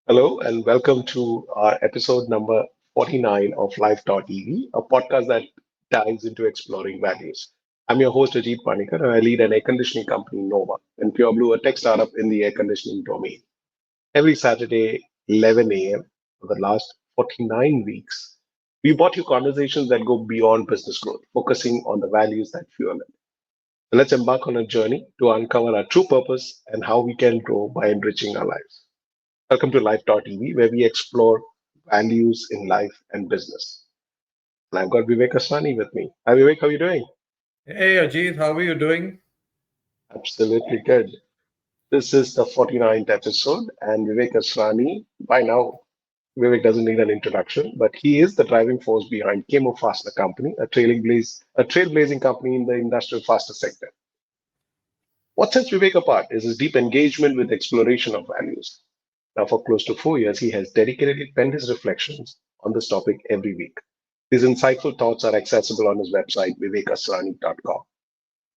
Hello and welcome to our episode number 49 of Life.EV, a podcast that dives into exploring values. I'm your host, Ajit Panicker, and I lead an air conditioning company, Nova, and Pureblu, a tech startup in the air conditioning domain. Every Saturday, 11 a.m., for the last 49 weeks, we brought you conversations that go beyond business growth, focusing on the values that fuel it. So let's embark on a journey to uncover our true purpose and how we can grow by enriching our lives. Welcome to Life.EV, where we explore values in life and business. And I've got Vivek Asrani with me. Hi, Vivek, how are you doing? Hey Ajit, how are you doing? Absolutely good. This is the 49th episode, and Vivek Asrani, by now, Vivek doesn't need an introduction, but he is the driving force behind Chemo Fastener Company, a trailblazing company in the industrial fastener sector. What sets Vivek apart is his deep engagement with exploration of values. Now, for close to 4 years, he has dedicatedly penned his reflections on this topic every week. His insightful thoughts are accessible on his website, vivekasrani.com.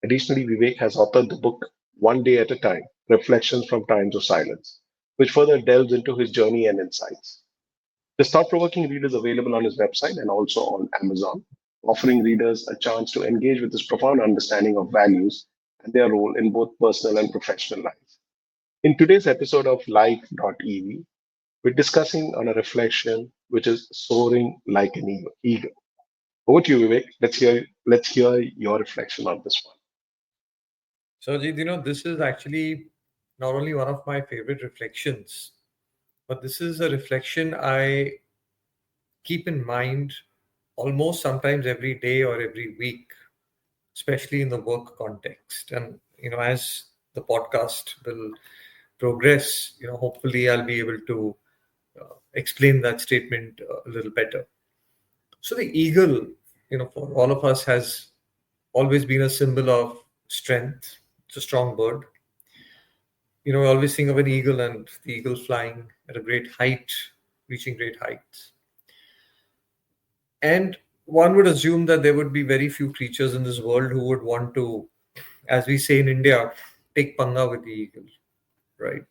Additionally, Vivek has authored the book One Day at a Time Reflections from Times of Silence, which further delves into his journey and insights. This thought provoking read is available on his website and also on Amazon, offering readers a chance to engage with his profound understanding of values and their role in both personal and professional lives. In today's episode of Life.EV, we're discussing on a reflection which is soaring like an eagle. Over to you, Vivek. Let's hear your reflection on this one. So Ajit, this is actually not only one of my favorite reflections, but this is a reflection I keep in mind almost sometimes every day or every week, especially in the work context. And as the podcast will progress, hopefully I'll be able to explain that statement a little better. So the eagle, for all of us has always been a symbol of strength. It's a strong bird. We always think of an eagle and the eagle flying at a great height, reaching great heights. And one would assume that there would be very few creatures in this world who would want to, as we say in India, take panga with the eagle, right?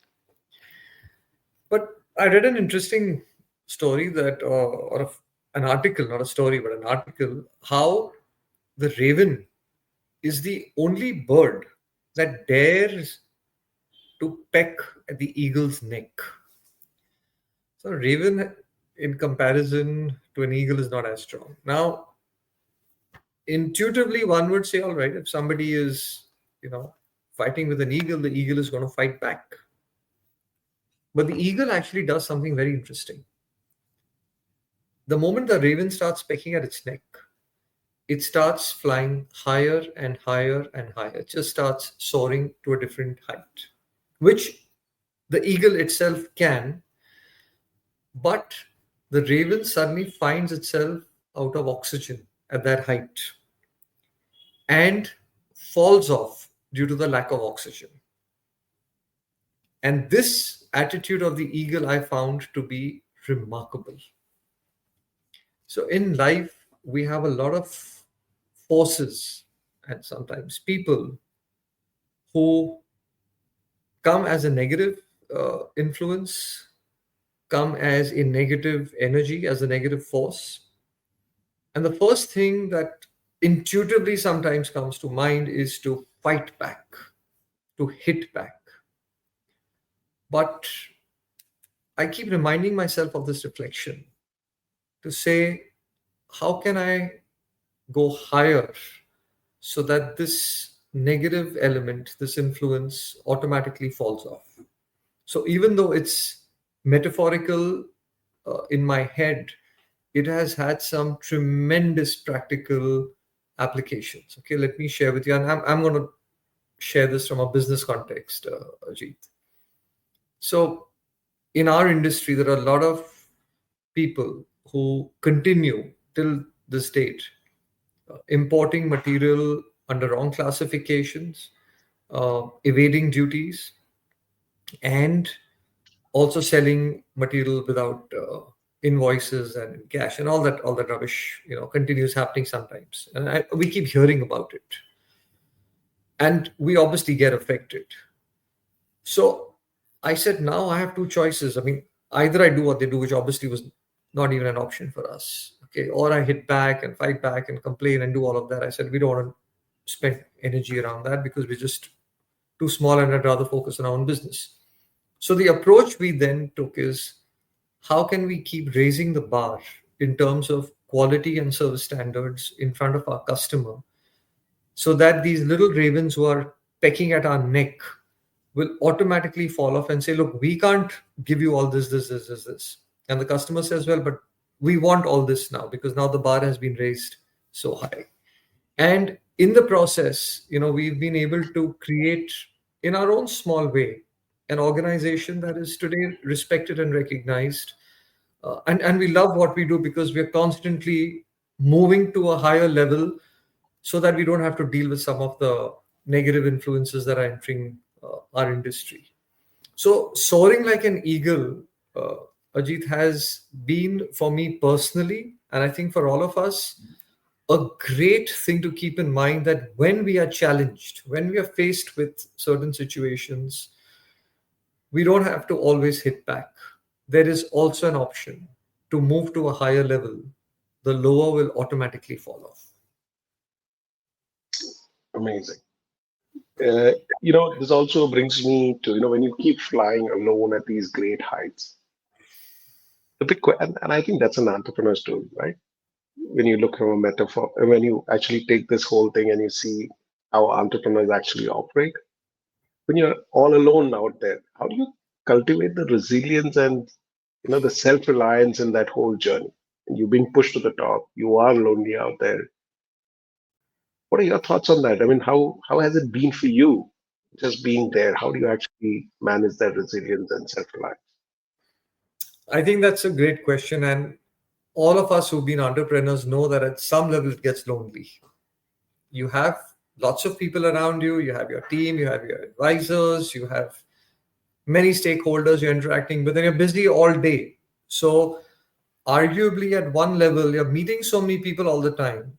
But I read an interesting story an article, not a story, but an article, how the raven is the only bird that dares to peck at the eagle's neck. So raven, in comparison to an eagle, is not as strong. Now, intuitively, one would say, all right, if somebody is, fighting with an eagle, the eagle is going to fight back. But the eagle actually does something very interesting. The moment the raven starts pecking at its neck, it starts flying higher and higher and higher. It just starts soaring to a different height, which the eagle itself can, but the raven suddenly finds itself out of oxygen at that height and falls off due to the lack of oxygen. And this attitude of the eagle I found to be remarkable. So in life, we have a lot of forces and sometimes people who come as a negative influence, come as a negative energy, as a negative force. And the first thing that intuitively sometimes comes to mind is to fight back, to hit back. But I keep reminding myself of this reflection to say, how can I go higher so that this negative element, this influence automatically falls off? So even though it's metaphorical in my head, it has had some tremendous practical applications. Okay, let me share with you. And I'm going to share this from a business context, Ajit. So in our industry, there are a lot of people who continue till this date importing material under wrong classifications, evading duties, and also selling material without invoices and cash, and all that rubbish continues happening sometimes, and we keep hearing about it, and we obviously get affected. So I said, now I have two choices. I mean, either I do what they do, which obviously was not even an option for us. Okay. Or I hit back and fight back and complain and do all of that. I said, we don't want to spend energy around that because we're just too small and I'd rather focus on our own business. So the approach we then took is how can we keep raising the bar in terms of quality and service standards in front of our customer so that these little ravens who are pecking at our neck will automatically fall off and say, look, we can't give you all this. And the customer says, well, but we want all this now because now the bar has been raised so high. And in the process, we've been able to create in our own small way an organization that is today respected and recognized. And we love what we do because we're constantly moving to a higher level so that we don't have to deal with some of the negative influences that are entering our industry. So, soaring like an eagle, uh, Ajit, has been for me personally, and I think for all of us, a great thing to keep in mind that when we are challenged, when we are faced with certain situations, we don't have to always hit back. There is also an option to move to a higher level. The lower will automatically fall off. Amazing. Uh, this also brings me to, when you keep flying alone at these great heights, and I think that's an entrepreneur story, right? When you look from a metaphor, when you actually take this whole thing and you see how entrepreneurs actually operate, when you're all alone out there, how do you cultivate the resilience and the self-reliance in that whole journey? And you're being pushed to the top, you are lonely out there. What are your thoughts on that? I mean, how has it been for you just being there? How do you actually manage that resilience and self-reliance? I think that's a great question. And all of us who've been entrepreneurs know that at some level it gets lonely. You have lots of people around you, you have your team, you have your advisors, you have many stakeholders you're interacting with, and you're busy all day. So, arguably, at one level, you're meeting so many people all the time.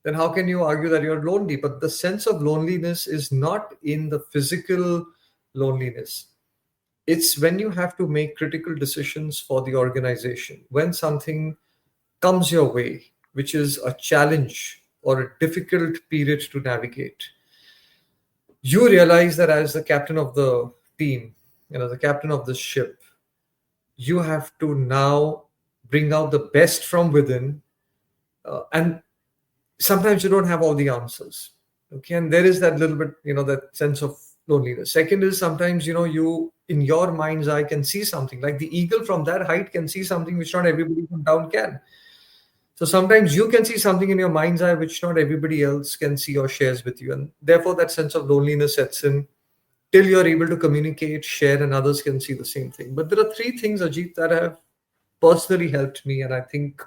Then, how can you argue that you're lonely? But the sense of loneliness is not in the physical loneliness. It's when you have to make critical decisions for the organization, when something comes your way, which is a challenge or a difficult period to navigate, you realize that as the captain of the team, the captain of the ship, you have to now bring out the best from within. And sometimes you don't have all the answers. Okay. And there is that little bit, that sense of loneliness. Second is sometimes, you in your mind's eye can see something like the eagle from that height can see something which not everybody from down can. So sometimes you can see something in your mind's eye which not everybody else can see or shares with you. And therefore, that sense of loneliness sets in till you're able to communicate, share, and others can see the same thing. But there are three things, Ajit, that have personally helped me, and I think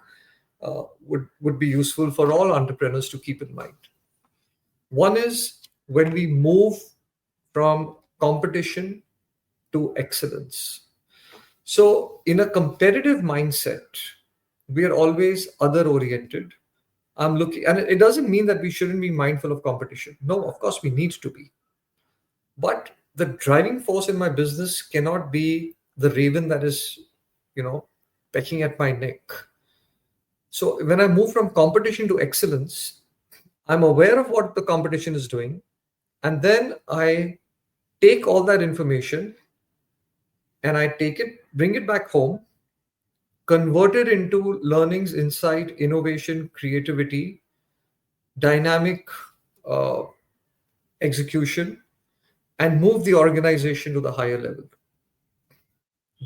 would be useful for all entrepreneurs to keep in mind. One is when we move from competition to excellence. So, in a competitive mindset, we are always other oriented. I'm looking, and it doesn't mean that we shouldn't be mindful of competition. No, of course, we need to be. But the driving force in my business cannot be the raven that is, you know, pecking at my neck. So when I move from competition to excellence, I'm aware of what the competition is doing. And then I take all that information and I take it, bring it back home, convert it into learnings, insight, innovation, creativity, dynamic uh, execution, and move the organization to the higher level.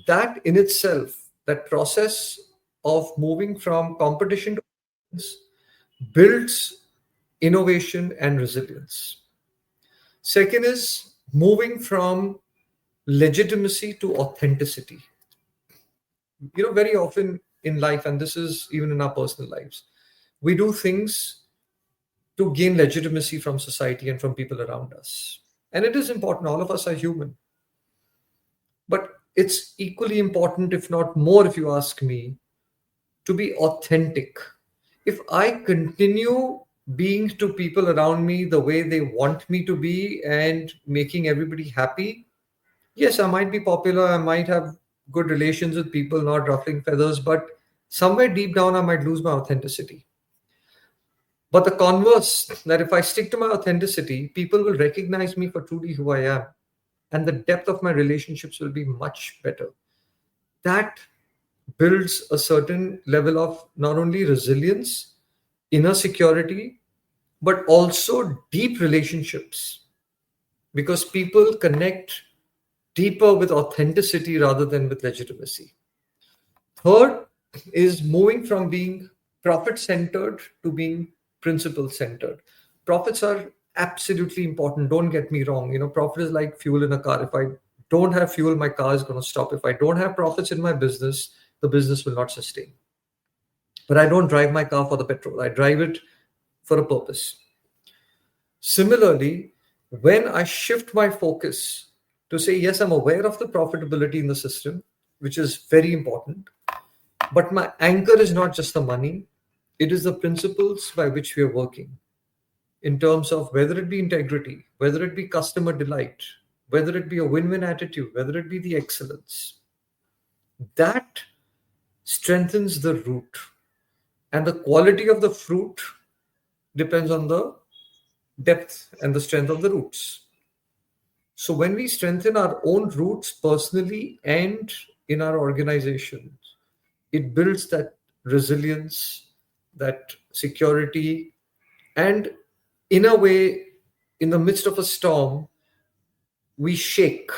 That in itself, that process of moving from competition to excellence builds innovation and resilience. Second is moving from legitimacy to authenticity. Very often in life, and this is even in our personal lives, we do things to gain legitimacy from society and from people around us. And it is important, all of us are human. But it's equally important, if not more, if you ask me, to be authentic. If I continue being to people around me the way they want me to be and making everybody happy, yes, I might be popular, I might have good relations with people, not ruffling feathers, but somewhere deep down, I might lose my authenticity. But the converse, that if I stick to my authenticity, people will recognize me for truly who I am, and the depth of my relationships will be much better. That builds a certain level of not only resilience, inner security, but also deep relationships, because people connect deeper with authenticity rather than with legitimacy. Third is moving from being profit centered to being principle centered. Profits are absolutely important. Don't get me wrong. Profit is like fuel in a car. If I don't have fuel, my car is going to stop. If I don't have profits in my business, the business will not sustain. But I don't drive my car for the petrol. I drive it for a purpose. Similarly, when I shift my focus to say, yes, I'm aware of the profitability in the system, which is very important, but my anchor is not just the money, it is the principles by which we are working, in terms of whether it be integrity, whether it be customer delight, whether it be a win win attitude, whether it be the excellence. That strengthens the root. And the quality of the fruit depends on the depth and the strength of the roots. So when we strengthen our own roots personally and in our organizations, it builds that resilience, that security, and in a way, in the midst of a storm, we shake,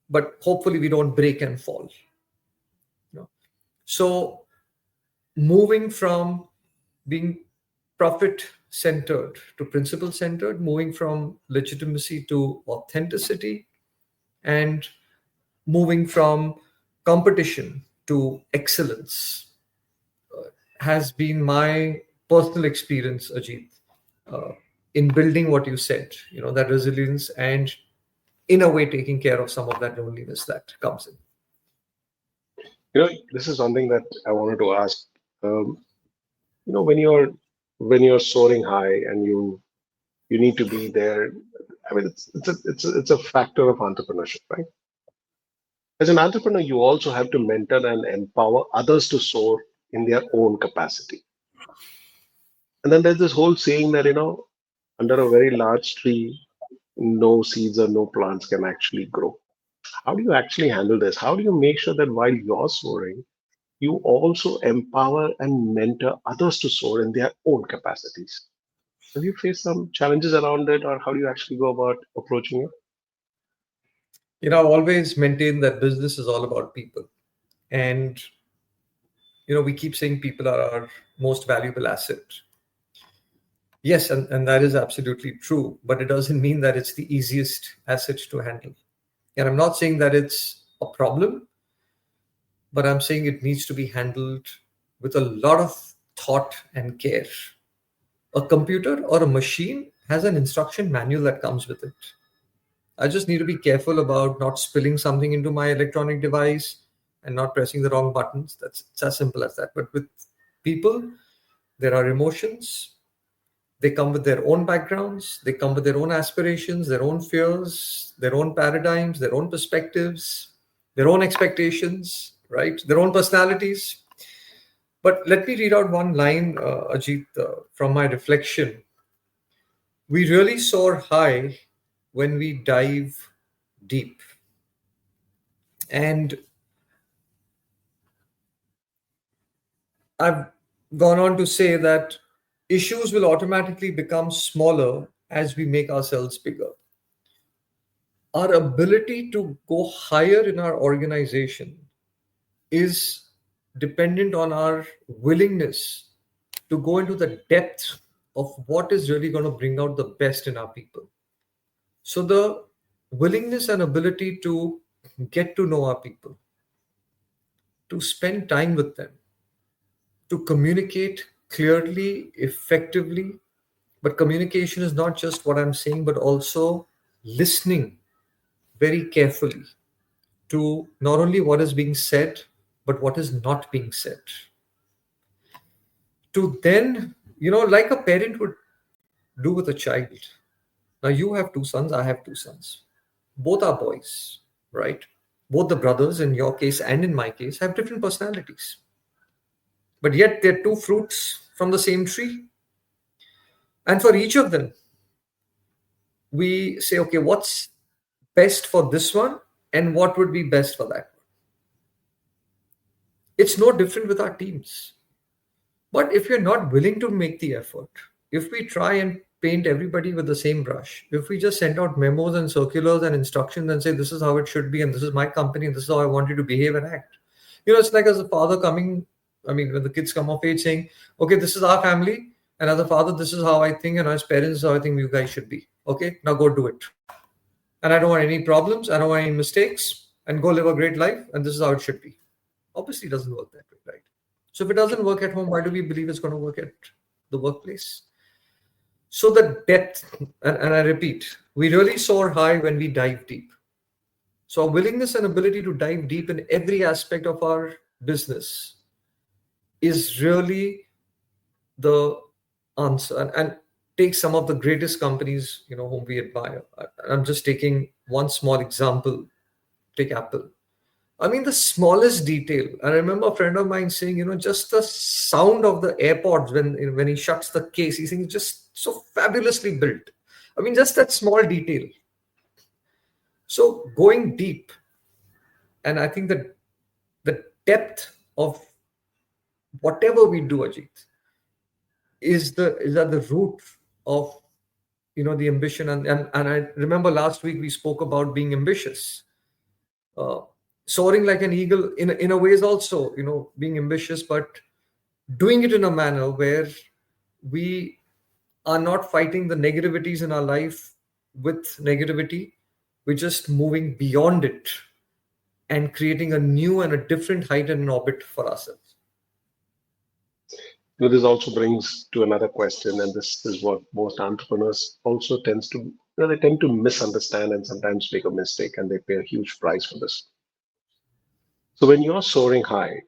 but hopefully we don't break and fall. You know? So moving from being profit centered to principle centered, moving from legitimacy to authenticity, and moving from competition to excellence has been my personal experience, Ajit, uh, in building what you said, that resilience, and in a way taking care of some of that loneliness that comes in. This is something that I wanted to ask. Um, when you're soaring high and you need to be there. I mean, it's a factor of entrepreneurship, right? As an entrepreneur, you also have to mentor and empower others to soar in their own capacity. And then there's this whole saying that, under a very large tree, no seeds or no plants can actually grow. How do you actually handle this? How do you make sure that while you're soaring, you also empower and mentor others to soar in their own capacities? Have you faced some challenges around it, or how do you actually go about approaching it? I've always maintained that business is all about people. And, we keep saying people are our most valuable asset. Yes, and that is absolutely true, but it doesn't mean that it's the easiest asset to handle. And I'm not saying that it's a problem, but I'm saying it needs to be handled with a lot of thought and care. A computer or a machine has an instruction manual that comes with it. I just need to be careful about not spilling something into my electronic device and not pressing the wrong buttons. That's it's as simple as that. But with people, there are emotions. They come with their own backgrounds. They come with their own aspirations, their own fears, their own paradigms, their own perspectives, their own expectations, right? Their own personalities. But let me read out one line, Ajit, from my reflection. We really soar high when we dive deep. And I've gone on to say that issues will automatically become smaller as we make ourselves bigger. Our ability to go higher in our organization is dependent on our willingness to go into the depth of what is really going to bring out the best in our people. So, the willingness and ability to get to know our people, to spend time with them, to communicate clearly, effectively. But communication is not just what I'm saying, but also listening very carefully to not only what is being said, but what is not being said. To then, like a parent would do with a child. Now, you have two sons, I have two sons. Both are boys, right? both the brothers in your case and in my case have different personalities, but yet they're two fruits from the same tree. And for each of them, we say, okay, what's best for this one and what would be best for that one? It's no different with our teams. But if you're not willing to make the effort, if we try and paint everybody with the same brush, if we just send out memos and circulars and instructions and say, this is how it should be, and this is my company, and this is how I want you to behave and act. It's like as a father coming, when the kids come of age saying, okay, this is our family, and as a father, this is how I think, and as parents, this is how I think you guys should be. Okay, now go do it. And I don't want any problems, I don't want any mistakes, and go live a great life, and this is how it should be. Obviously, it doesn't work that way, right? So if it doesn't work at home, why do we believe it's going to work at the workplace? So the depth, and I repeat, we really soar high when we dive deep. So our willingness and ability to dive deep in every aspect of our business is really the answer. And take some of the greatest companies, whom we admire. I'm just taking one small example. Take Apple. The smallest detail. I remember a friend of mine saying, just the sound of the AirPods when he shuts the case, he's saying it's just so fabulously built. Just that small detail. So going deep, and I think that the depth of whatever we do, Ajit, is at the root of the ambition. And I remember last week we spoke about being ambitious. Soaring like an eagle in a way is also being ambitious, but doing it in a manner where we are not fighting the negativities in our life with negativity. We're just moving beyond it and creating a new and a different height and an orbit for ourselves. This also brings to another question, and this is what most entrepreneurs also they tend to misunderstand and sometimes make a mistake, and they pay a huge price for this. So when you're soaring high,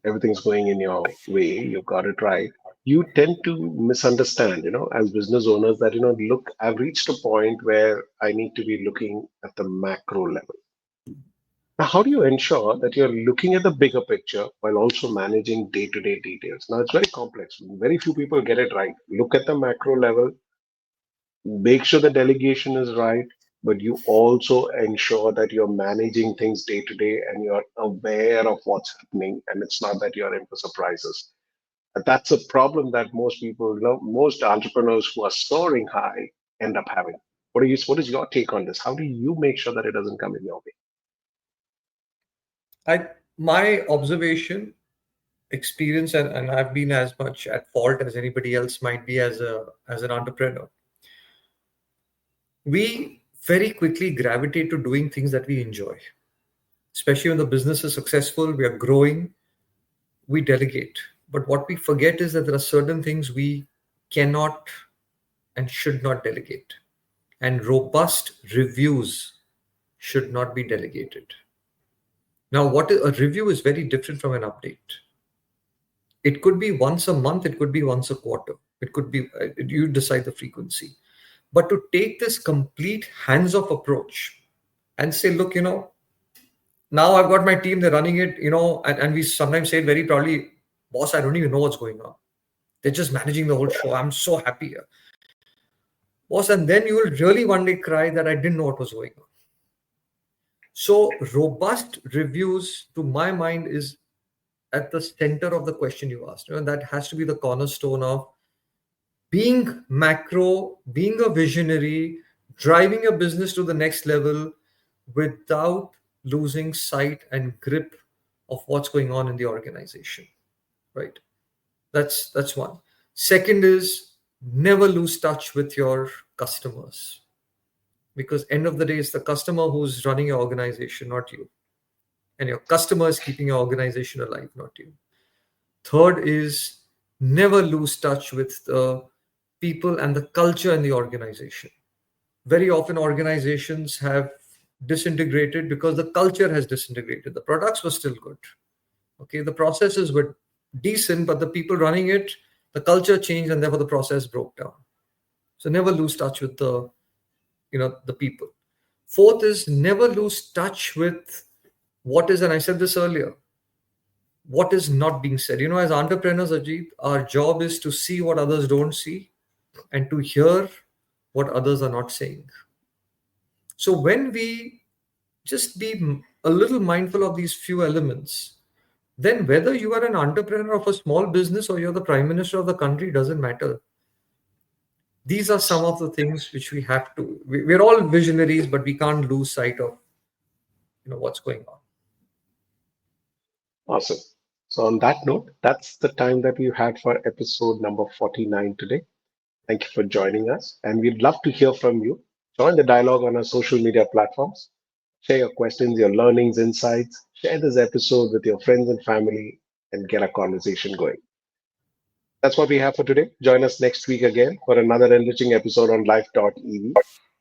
everything's going in your way, you've got it right, you tend to misunderstand, as business owners that, look, I've reached a point where I need to be looking at the macro level. Now, how do you ensure that you're looking at the bigger picture while also managing day-to-day details? Now, it's very complex. Very few people get it right. Look at the macro level, make sure the delegation is right, but you also ensure that you're managing things day to day and you're aware of what's happening, and it's not that you're in for surprises. And that's a problem that most people, most entrepreneurs who are soaring high end up having. What is your take on this? How do you make sure that it doesn't come in your way? My observation, experience, and I've been as much at fault as anybody else might be as an entrepreneur. We very quickly gravitate to doing things that we enjoy. Especially when the business is successful, we are growing, we delegate. But what we forget is that there are certain things we cannot and should not delegate. And robust reviews should not be delegated. Now, a review is very different from an update. It could be once a month, it could be once a quarter. It could be, you decide the frequency. But to take this complete hands-off approach and say, look, now I've got my team, they're running it, and we sometimes say it very proudly, boss, I don't even know what's going on. They're just managing the whole show. I'm so happy here. Boss, and then you will really one day cry that I didn't know what was going on. So robust reviews, to my mind, is at the center of the question you asked. That has to be the cornerstone of being macro, being a visionary, driving a business to the next level without losing sight and grip of what's going on in the organization, right? That's one. Second is never lose touch with your customers, because end of the day, it's the customer who's running your organization, not you. And your customer is keeping your organization alive, not you. Third is never lose touch with the people and the culture in the organization. Very often organizations have disintegrated because the culture has disintegrated. The products were still good. Okay, the processes were decent, but the people running it, the culture changed, and therefore the process broke down. So never lose touch with the people. Fourth is never lose touch with what is, and I said this earlier, what is not being said. As entrepreneurs, Ajit, our job is to see what others don't see and to hear what others are not saying. So when we just be a little mindful of these few elements, then whether you are an entrepreneur of a small business or you're the prime minister of the country, doesn't matter. These are some of the things which we have to. We're all visionaries, but we can't lose sight of what's going on. Awesome. So, on that note, that's the time that we had for episode number 49 today. Thank you for joining us, and we'd love to hear from you. Join the dialogue on our social media platforms. Share your questions, your learnings, insights. Share this episode with your friends and family and get a conversation going. That's what we have for today. Join us next week again for another enriching episode on Life.EV,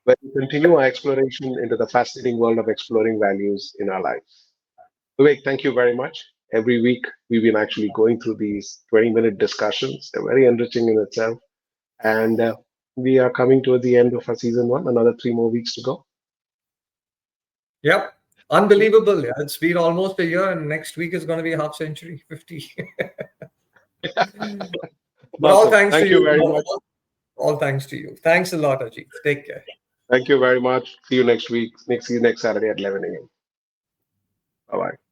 where we continue our exploration into the fascinating world of exploring values in our lives. Vivek, thank you very much. Every week, we've been actually going through these 20-minute discussions. They're very enriching in itself. And we are coming to the end of our season one, another 3 more weeks to go. Yep. Unbelievable. Yeah. It's been almost a year, and next week is going to be a half century, 50. But all Awesome. thanks to Thank you you. very much. All thanks to you. Thanks a lot, Ajit. Take care. Thank you very much. See you next week. See you next Saturday at 11 a.m. Bye bye.